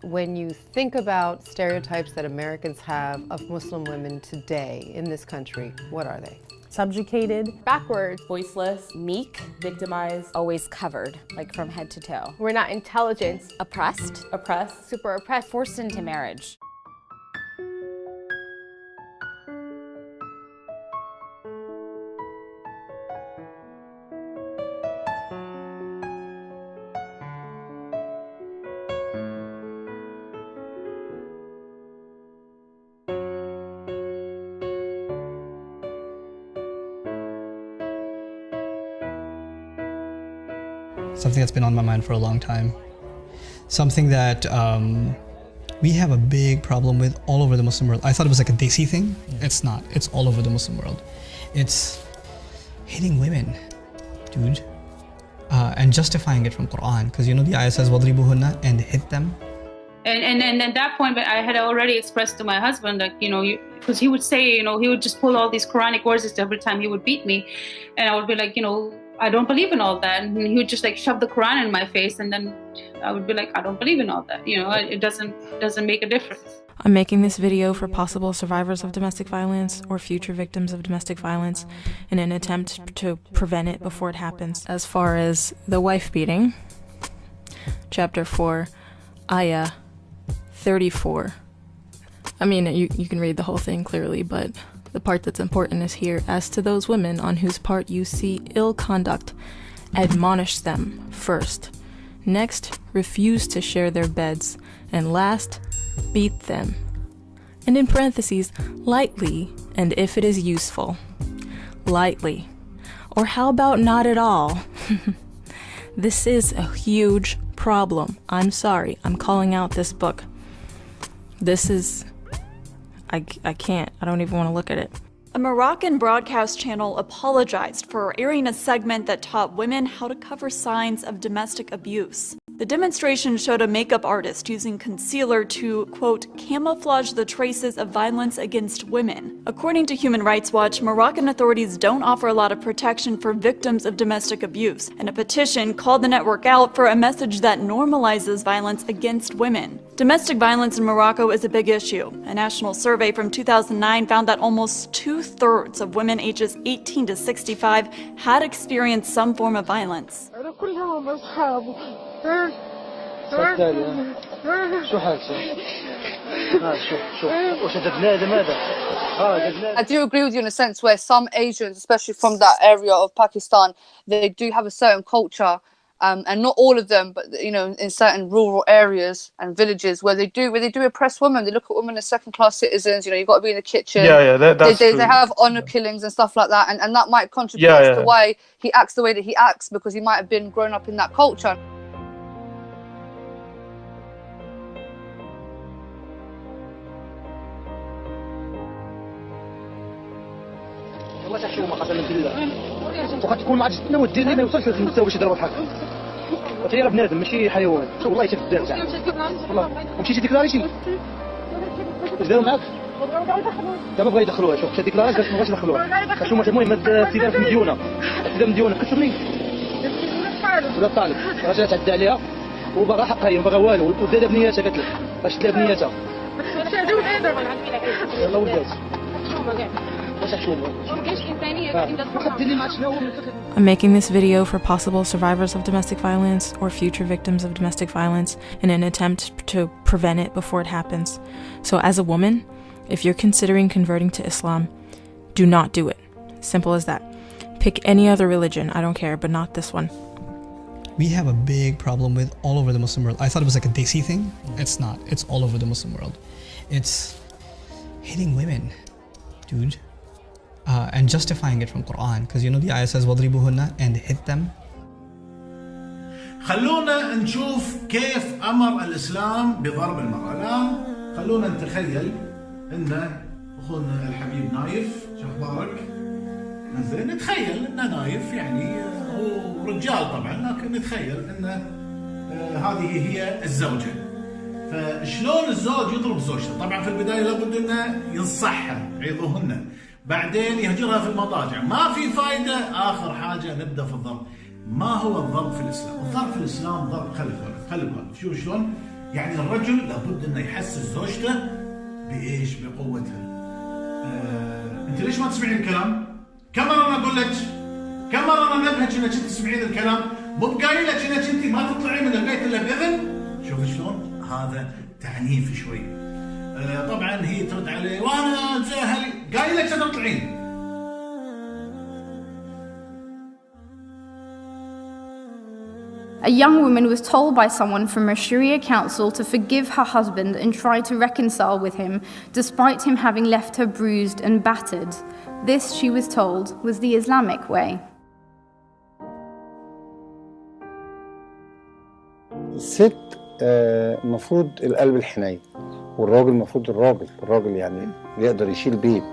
when you think about stereotypes that Americans have of Muslim women today in this country, what are they? Subjugated, backwards, voiceless, meek, victimized, always covered, like from head to toe. we're not intelligent, Oppressed, oppressed, super oppressed, forced into marriage. Something that's been on my mind for a long time. Something that we have a big problem with all over the Muslim world. I thought it was like a Desi thing. It's not. It's all over the Muslim world. It's hitting women, dude. And justifying it from Quran. Because you know the ayah says, وَضْرِبُهُنَّ, and hit them. And at that point, I had already expressed to my husband that, because he would say, he would just pull all these Quranic verses every time he would beat me. And I would be like, I don't believe in all that. And he would just like shove the Quran in my face. And then I would be like, I don't believe in all that. It doesn't make a difference. I'm making this video for possible survivors of domestic violence or future victims of domestic violence in an attempt to prevent it before it happens. As far as the wife beating, chapter 4, ayah 34. I mean, you can read the whole thing clearly, but the part that's important is here. As to those women on whose part you see ill conduct, admonish them first. Next, refuse to share their beds. And last, beat them. And in parentheses, lightly, and if it is useful. Lightly. Or how about not at all? This is a huge problem. I'm sorry, I'm calling out this book. This is... I can't. I don't even want to look at it. A Moroccan broadcast channel apologized for airing a segment that taught women how to cover signs of domestic abuse. The demonstration showed a makeup artist using concealer to, quote, camouflage the traces of violence against women. According to Human Rights Watch, Moroccan authorities don't offer a lot of protection for victims of domestic abuse, and a petition called the network out for a message that normalizes violence against women. Domestic violence in Morocco is a big issue. A national survey from 2009 found that almost 2/3 of women ages 18 to 65 had experienced some form of violence. I do agree with you in a sense where some Asians, especially from that area of Pakistan, they do have a certain culture, and not all of them, but in certain rural areas and villages where they do oppress women. They look at women as second-class citizens. You've got to be in the kitchen. That's they true. have honor killings and stuff like that, and that might contribute to why he acts the way that he acts, because he might have been grown up in that culture. قسما بالله وقد تكون ما عادش تنود اللي ما يوصلش للمستوى باش يضرب بحالك وتيرى بنادم ماشي حيوان شوف والله يشد الدار تاعك والله ومشيتي ديكلاريتي واش داروا معاك دابا بغا يدخلوها شوف مشى ديكلاريت باش ما بغاش يدخلوها شوف المهم السيدة في مديونه السيدة مديونه كتشوفني ولا طالب راجل تعدى عليها وبغى حقها هي وبغى والو ودار بنياتها قالت لك باش تدار بنياتها يلا ولات I'm making this video for possible survivors of domestic violence or future victims of domestic violence in an attempt to prevent it before it happens. So as a woman, if you're considering converting to Islam, do not do it. Simple as that. Pick any other religion, I don't care, but not this one. We have a big problem with all over the Muslim world. I thought it was like a Desi thing. It's not. It's all over the Muslim world. It's hitting women, dude. And justifying it from Quran, because the ayah says وَضْرِبُهُنَّ, and hit them. خلونا نشوف كيف أمر الإسلام بضرب المرأة. الآن خلونا نتخيل إن أخونا الحبيب نايف، شو أخبارك؟ زين، نتخيل إنه نايف يعني هو رجال طبعا، لكن نتخيل إن هذه هي الزوجة. فشلون الزوج يضرب زوجته؟ طبعا في البداية لابد إنه ينصحها، يعظهن. بعدين يهجرها في المضاجع، ما في فايدة. آخر حاجة نبدأ في الضرب. ما هو الضرب في الإسلام؟ الضرب في الإسلام ضرب خلف شوف شلون يعني الرجل لابد انه يحسس زوجته بايش؟ بقوتها. انت ليش ما تسمعين الكلام؟ كم مره انا اقول لك؟ كم مره انا انبهك انك تسمعين الكلام؟ مو بقايل لك انك انت ما تطلعين من البيت الا باذن؟ شوف شلون؟ هذا تعنيف شوي. طبعا هي ترد عليه وانا جاهل، قايل لك تطلعين. A young woman was told by someone from a Sharia council to forgive her husband and try to reconcile with him, despite him having left her bruised and battered. This, she was told, was the Islamic way. الست المفروض القلب الحنين، والراجل المفروض الراجل يعني يقدر يشيل بيت.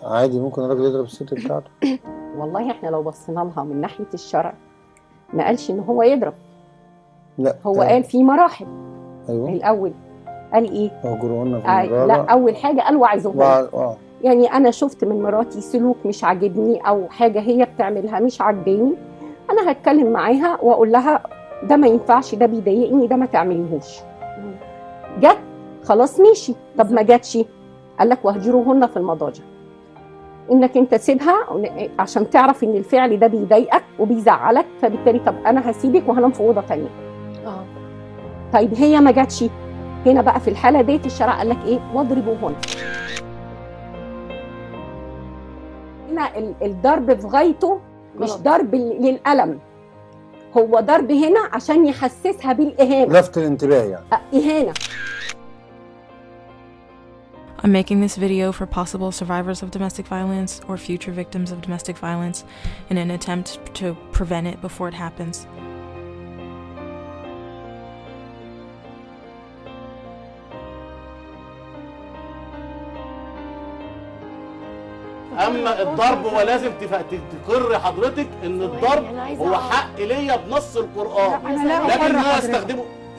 عادي ممكن الراجل يضرب الست بتاعته. والله احنا لو بصينا لها من ناحية الشرع ما قالش ان هو يضرب. لا هو قال في مراحل. ايوه الاول قال ايه؟ اهجروهن في المضاجع. لا اول حاجه قال وعظوهن. يعني انا شفت من مراتي سلوك مش عاجبني او حاجه هي بتعملها مش عاجباني، انا هتكلم معاها واقول لها ده ما ينفعش، ده بيضايقني، ده ما تعمليهوش. جت خلاص ماشي. طب ما جاتش قال لك واهجروهن في المضاجع، انك انت تسيبها عشان تعرف ان الفعل ده بيضايقك وبيزعلك، فبالتالي طب انا هسيبك وهنام في اوضه ثانيه. طيب هي ما جاتش، هنا بقى في الحاله ديت الشرع قال لك ايه؟ واضربوهن. هنا الضرب في غايته مش ضرب للالم، هو ضرب هنا عشان يحسسها بالاهانه، لفت الانتباه يعني اهانه. I'm making this video for possible survivors of domestic violence or future victims of domestic violence in an attempt to prevent it before it happens. اما الضرب هو لازم تقر حضرتك ان الضرب هو حق ليا بنص القران، لكن انا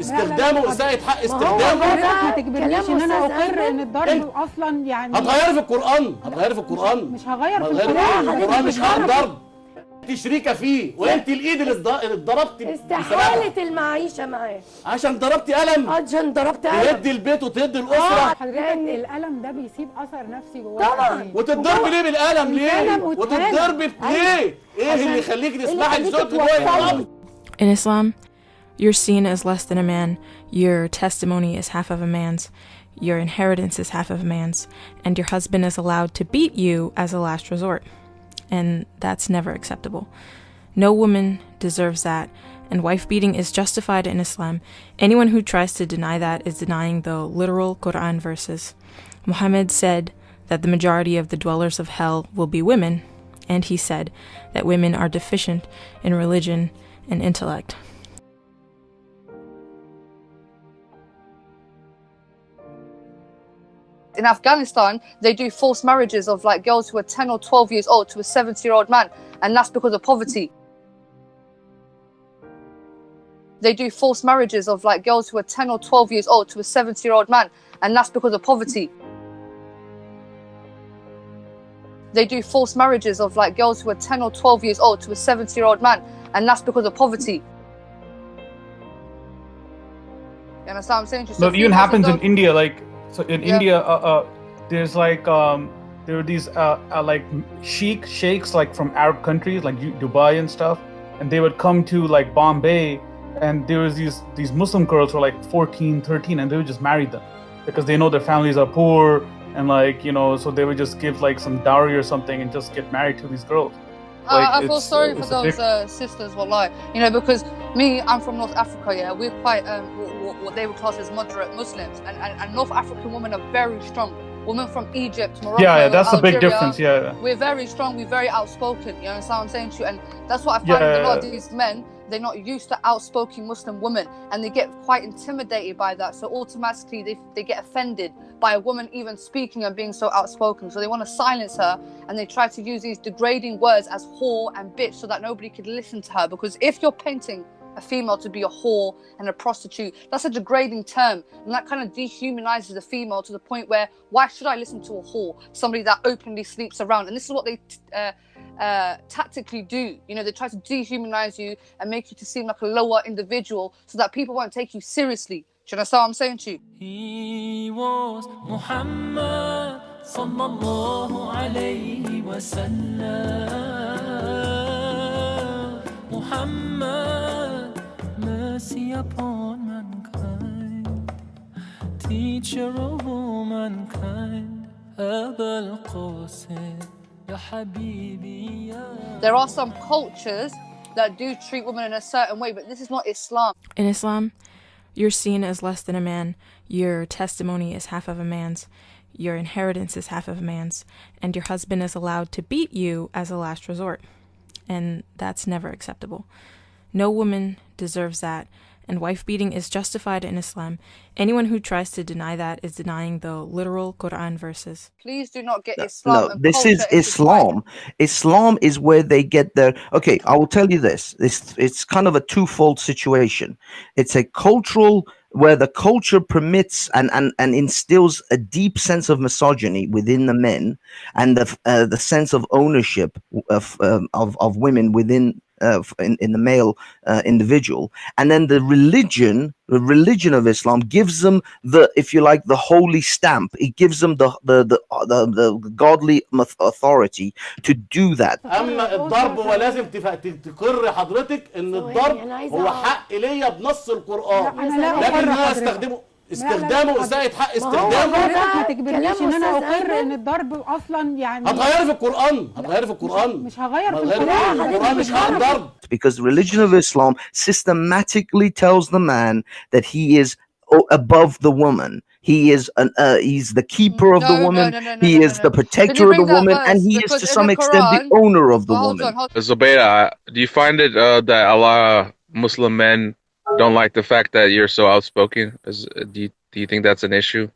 استخدامه اساءة حق استخدامه. ما تجبرنيش ان انا اقر ان الضرب اصلا يعني هتغيري في القران، مش هغير في القران مش هنضرب. انت شريكه فيه وانت الايد اللي اتضربتي استحالة المعيشه معاه عشان ضربتي قلم، عشان ضربت قلم تهدي البيت وتهدي الاسره. حضرتك القلم ده بيسيب اثر نفسي جواه طبعا. وتتضربي ليه بالقلم ليه؟ وتتضربي ليه؟ ايه اللي يخليكي تسمحي لزوجك ان هو يتضرب؟ In Islam, you're seen as less than a man, your testimony is half of a man's, your inheritance is half of a man's, and your husband is allowed to beat you as a last resort. And that's never acceptable. No woman deserves that, and wife beating is justified in Islam. Anyone who tries to deny that is denying the literal Quran verses. Muhammad said that the majority of the dwellers of hell will be women, and he said that women are deficient in religion and intellect. In Afghanistan, they do forced marriages of like girls who are 10 or 12 years old to a 70-year-old man, and that's because of poverty. They do forced marriages of like girls who are 10 or 12 years old to a 70-year-old man, and that's because of poverty. They do forced marriages of like girls who are 10 or 12 years old to a 70-year-old man, and that's because of poverty. You understand what I'm saying? No, it even happens in India. Like, so in India, there's like there are these like sheikhs like from Arab countries like Dubai and stuff, and they would come to like Bombay, and there was these Muslim girls who were like 14, 13, and they would just marry them because they know their families are poor, and like, you know, so they would just give like some dowry or something and just get married to these girls. Like, I feel sorry for those sisters, wallahi. You know, because me, I'm from North Africa, yeah. We're quite, what they would class as moderate Muslims. And North African women are very strong. Women from Egypt, Morocco, yeah, that's Algeria, the big difference, yeah. We're very strong, we're very outspoken, you understand what I'm saying to you? And that's what I find with a lot of these men, they're not used to outspoken Muslim women, and they get quite intimidated by that. So automatically they get offended by a woman even speaking and being so outspoken. So they want to silence her, and they try to use these degrading words as whore and bitch so that nobody could listen to her. Because if you're painting a female to be a whore and a prostitute, that's a degrading term, and that kind of dehumanizes the female to the point where, why should I listen to a whore, somebody that openly sleeps around? And this is what they tactically do. You know, they try to dehumanize you and make you to seem like a lower individual so that people won't take you seriously. you understand what I'm saying to you? He was Muhammad sallallahu alayhi wa sallam. Muhammad, mercy upon mankind, teacher of all mankind, Abul Qasim, ya Habibi, ya. There are some cultures that do treat women in a certain way, but this is not Islam. In Islam, you're seen as less than a man, your testimony is half of a man's, your inheritance is half of a man's, and your husband is allowed to beat you as a last resort. And that's never acceptable. No woman deserves that, and wife beating is justified in Islam. Anyone who tries to deny that is denying the literal Quran verses. Please do not get Islam. No, this is Islam. Islam is where they get their. Okay, I will tell you this. It's kind of a twofold situation. It's a cultural where the culture permits and instills a deep sense of misogyny within the men, and the sense of ownership of women within. In the male individual, and then the religion of Islam gives them the, if you like, the holy stamp. It gives them the godly authority to do that. اما الضرب ولازم تقر حضرتك ان الضرب هو حق ليا بنص القرآن، لكن انا استخدامه اساءة حق استخدامه. ما تجبرنيش ان انا اقر ان الضرب اصلا يعني هتغيري في القرآن، مش هغير في القرآن، مش هضرب. Because the religion of Islam systematically tells the man that he is above the woman. He is he's the keeper of the woman. He is the protector of the woman, and he is to some extent the owner of the woman. Zubaydah, do you find it that a lot of Muslim men don't like the fact that you're so outspoken? Do you think that's an issue?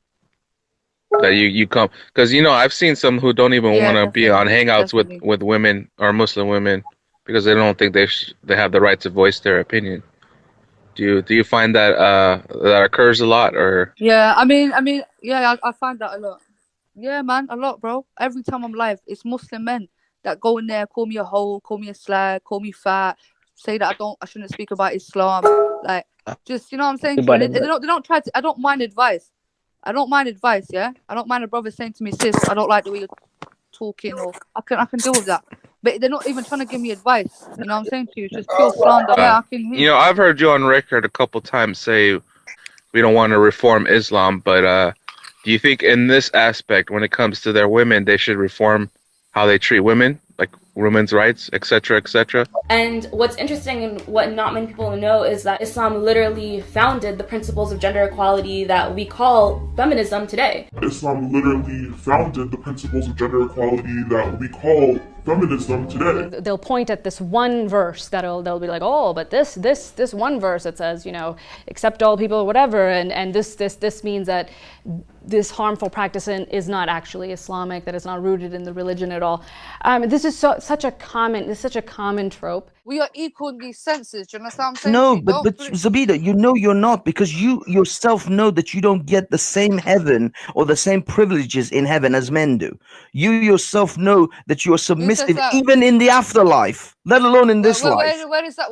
That you come, because I've seen some who don't even want to be on hangouts with women or Muslim women because they don't think they have the right to voice their opinion. Do you find that that occurs a lot, or? Yeah, I mean, yeah, I find that a lot. Yeah, man, a lot, bro. Every time I'm live, it's Muslim men that go in there, call me a hoe, call me a slag, call me fat, say that I shouldn't speak about Islam, like just what I'm saying. They don't try to. I don't mind advice. I don't mind advice. Yeah, I don't mind a brother saying to me, sis, I don't like the way you're talking, or I can deal with that. But they're not even trying to give me advice. You know what I'm saying to you? It's just pure slander. Yeah, I can hear. I've heard you on record a couple times say we don't want to reform Islam, but do you think in this aspect, when it comes to their women, they should reform how they treat women, like women's rights, etc., etc.? And what's interesting and what not many people know is that Islam literally founded the principles of gender equality that we call feminism today. Islam literally founded the principles of gender equality that we call feminism today. They'll point at this one verse they'll be like, oh, but this one verse that says, accept all people or whatever, and this means that this harmful practice is not actually Islamic, that it's not rooted in the religion at all. This is such a common trope. We are equal in these senses. Do you understand what I'm saying? No, but Zubaydah, you're not, because you yourself know that you don't get the same heaven or the same privileges in heaven as men do. You yourself know that you are submissive even in the afterlife, let alone in this life. Where is that?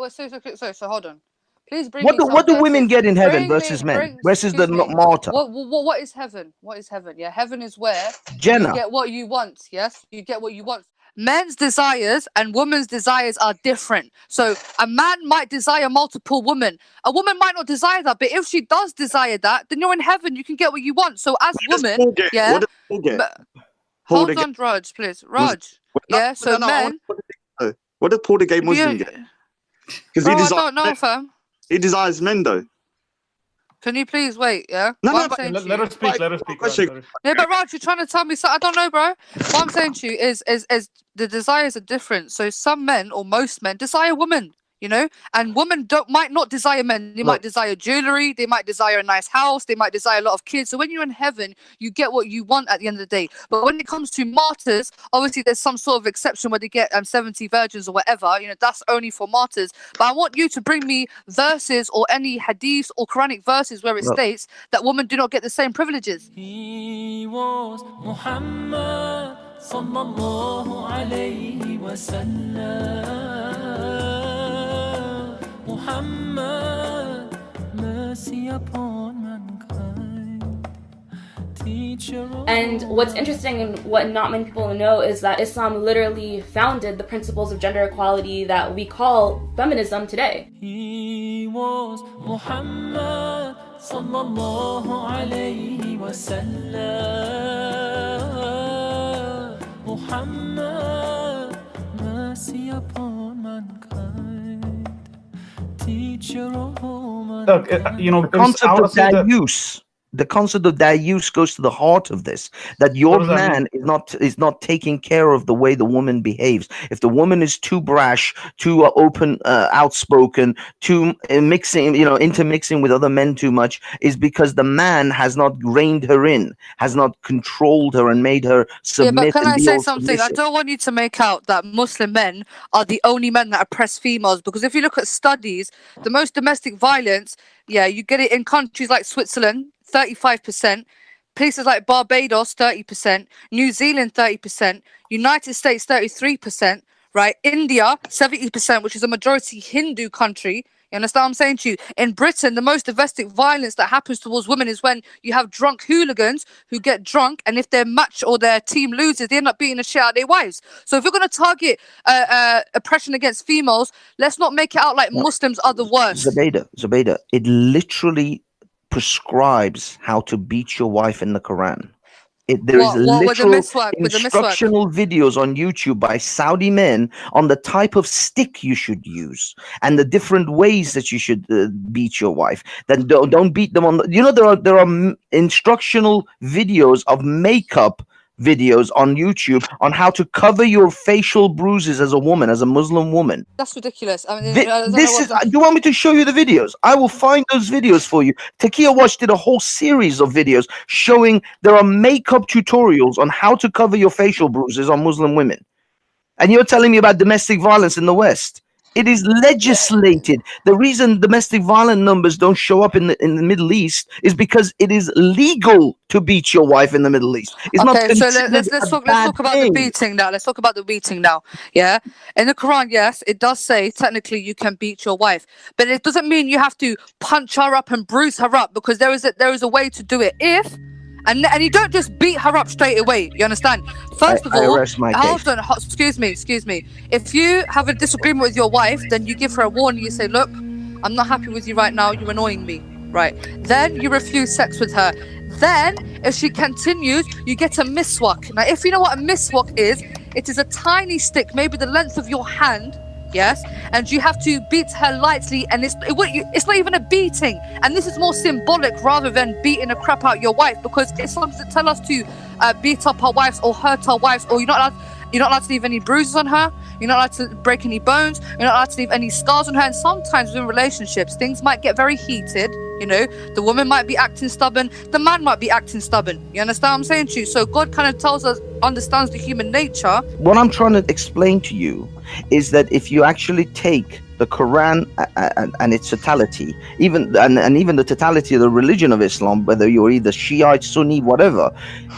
So hold on. Please bring what do women get in heaven versus men? Versus the martyr? What is heaven? What is heaven? Yeah, heaven is where Jenna. You get what you want. Yes, you get what you want. Men's desires and women's desires are different. So a man might desire multiple women. A woman might not desire that, but if she does desire that, then you're in heaven. You can get what you want. So as women, yeah. Hold on, Raj, please. Raj. Yeah. So men. What does Paul the Gay Muslim get? Because I don't know, fam. He desires men, though. Can you please wait, yeah? Let her speak. Yeah, but Raj, you're trying to tell me something. I don't know, bro. What I'm saying to you is the desires are different. So some men, or most men, desire women, and women might not desire men. They might desire jewelry. They might desire a nice house. They might desire a lot of kids. So when you're in heaven, you get what you want at the end of the day. But when it comes to martyrs, obviously there's some sort of exception where they get 70 virgins or whatever. That's only for martyrs. But I want you to bring me verses or any hadiths or Quranic verses where it states that women do not get the same privileges. He was Muhammad sallallahu alayhi wa sallam. Muhammad, mercy upon And what's interesting and what not many people know is that Islam literally founded the principles of gender equality that we call feminism today. He was Muhammad sallallahu alayhi wa sallam. Muhammad, mercy upon mankind, teacher of all mankind. Look, you know, The concept of that use. The concept of that use goes to the heart of this, that your man is not taking care of the way the woman behaves. If the woman is too brash, too open, outspoken, too intermixing with other men too much, is because the man has not reined her in, has not controlled her and made her submit. Yeah, but can and I be say all something? I submissive. don't want you to make out that Muslim men are the only men that oppress females, because if you look at studies, the most domestic violence, you get it in countries like Switzerland, 35%, places like Barbados, 30%, New Zealand, 30%, United States, 33%, right? India, 70%, which is a majority Hindu country. You understand what I'm saying to you? In Britain, the most domestic violence that happens towards women is when you have drunk hooligans who get drunk, and if their match or their team loses, they end up beating the shit out of their wives. So if you're going to target oppression against females, let's not make it out like Muslims are the worst. Zubaydah, it literally prescribes how to beat your wife in the Quran. There is literal instructional videos on YouTube by Saudi men on the type of stick you should use and the different ways that you should beat your wife. Then don't beat them on. There are instructional videos of makeup videos on YouTube on how to cover your facial bruises as a woman, as a Muslim woman. That's ridiculous. I mean, Do you want me to show you the videos? I will find those videos for you. Taqiyya did a whole series of videos showing there are makeup tutorials on how to cover your facial bruises on Muslim women. And you're telling me about domestic violence in the West. It is legislated. The reason domestic violence numbers don't show up in the Middle East is because it is legal to beat your wife in the Middle East. It's okay, so let's talk about the beating now. Let's talk about the beating now. Yeah, in the Quran, yes, it does say technically you can beat your wife, but it doesn't mean you have to punch her up and bruise her up, because there is a way to do it. And you don't just beat her up straight away. You understand? First of all, hold on. Excuse me. If you have a disagreement with your wife, then you give her a warning. You say, look, I'm not happy with you right now. You're annoying me. Right. Then you refuse sex with her. Then, if she continues, you get a miswak. Now, if you know what a miswak is, it is a tiny stick, maybe the length of your hand. Yes, and you have to beat her lightly, and it's not even a beating, and this is more symbolic rather than beating the crap out your wife, because Islam doesn't tell us to beat up our wives or hurt our wives, or you're not allowed to leave any bruises on her, you're not allowed to break any bones, you're not allowed to leave any scars on her. And sometimes in relationships things might get very heated. The woman might be acting stubborn, the man might be acting stubborn. You understand what I'm saying to you? So God kind of understands the human nature. What I'm trying to explain to you is that if you actually take the Quran and its totality, even the totality of the religion of Islam, whether you're either Shiite, Sunni, whatever,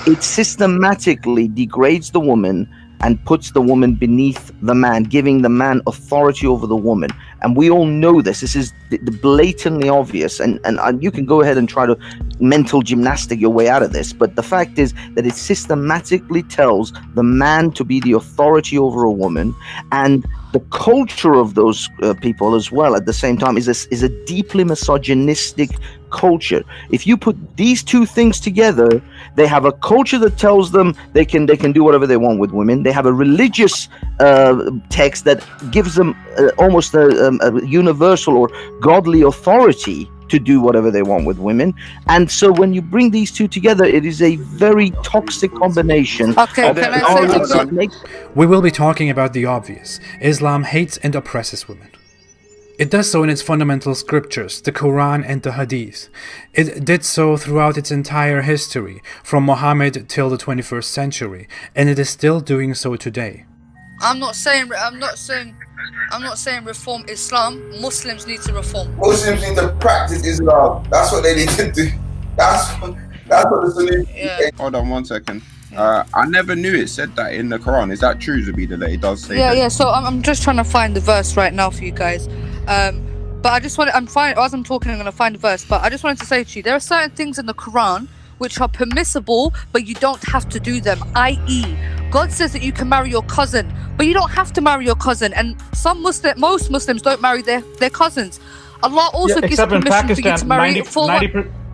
it systematically degrades the woman and puts the woman beneath the man, giving the man authority over the woman. And we all know this. This is blatantly obvious. And you can go ahead and try to mental gymnastic your way out of this. But the fact is that it systematically tells the man to be the authority over a woman. And the culture of those people as well at the same time is a deeply misogynistic culture. If you put these two things together, they have a culture that tells them they can do whatever they want with women. They have a religious text that gives them almost a universal or godly authority to do whatever they want with women. And so when you bring these two together, it is a very toxic combination. Okay, can I say something? We will be talking about the obvious. Islam hates and oppresses women. It does so in its fundamental scriptures, the Quran and the Hadith. It did so throughout its entire history, from Muhammad till the 21st century, and it is still doing so today. I'm not saying reform Islam. Muslims need to reform. Muslims need to practice Islam. That's what they need to do. That's what the solution is. Hold on 1 second. I never knew it said that in the Quran. Is that true, Zubaydah, that it does say that? Yeah. So I'm just trying to find the verse right now for you guys. But I just want as I'm talking, I'm going to find the verse. But I just wanted to say to you, there are certain things in the Quran which are permissible, but you don't have to do them. I.e., God says that you can marry your cousin, but you don't have to marry your cousin. And most Muslims don't marry their cousins. Allah also gives permission for you to marry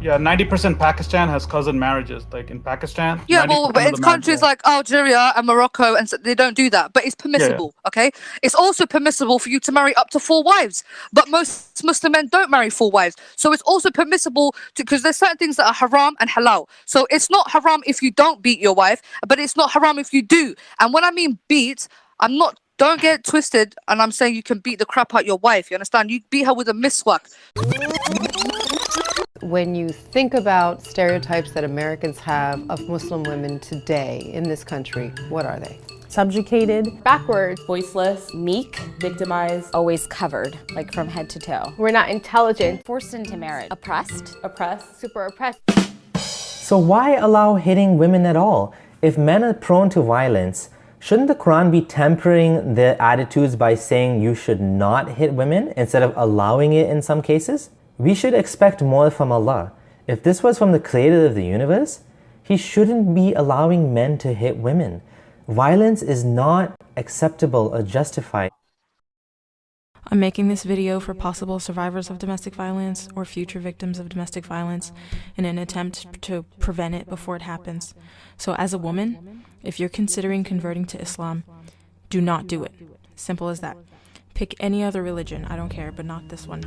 90% Pakistan has cousin marriages. Like in Pakistan. Yeah, well, but in countries like Algeria and Morocco, and so they don't do that. But it's permissible, okay? It's also permissible for you to marry up to 4 wives. But most Muslim men don't marry 4 wives. So it's also permissible because there's certain things that are haram and halal. So it's not haram if you don't beat your wife, but it's not haram if you do. And when I mean beat, don't get it twisted, and I'm saying you can beat the crap out your wife. You understand? You beat her with a miswak. When you think about stereotypes that Americans have of Muslim women today in this country, what are they? Subjugated, backwards, voiceless, meek, victimized, always covered, like from head to toe. We're not intelligent, forced into marriage, oppressed, super oppressed. So why allow hitting women at all? If men are prone to violence, shouldn't the Quran be tempering their attitudes by saying you should not hit women instead of allowing it in some cases? We should expect more from Allah. If this was from the creator of the universe, He shouldn't be allowing men to hit women. Violence is not acceptable or justified. I'm making this video for possible survivors of domestic violence or future victims of domestic violence in an attempt to prevent it before it happens. So as a woman, if you're considering converting to Islam, do not do it. Simple as that. Pick any other religion, I don't care, but not this one.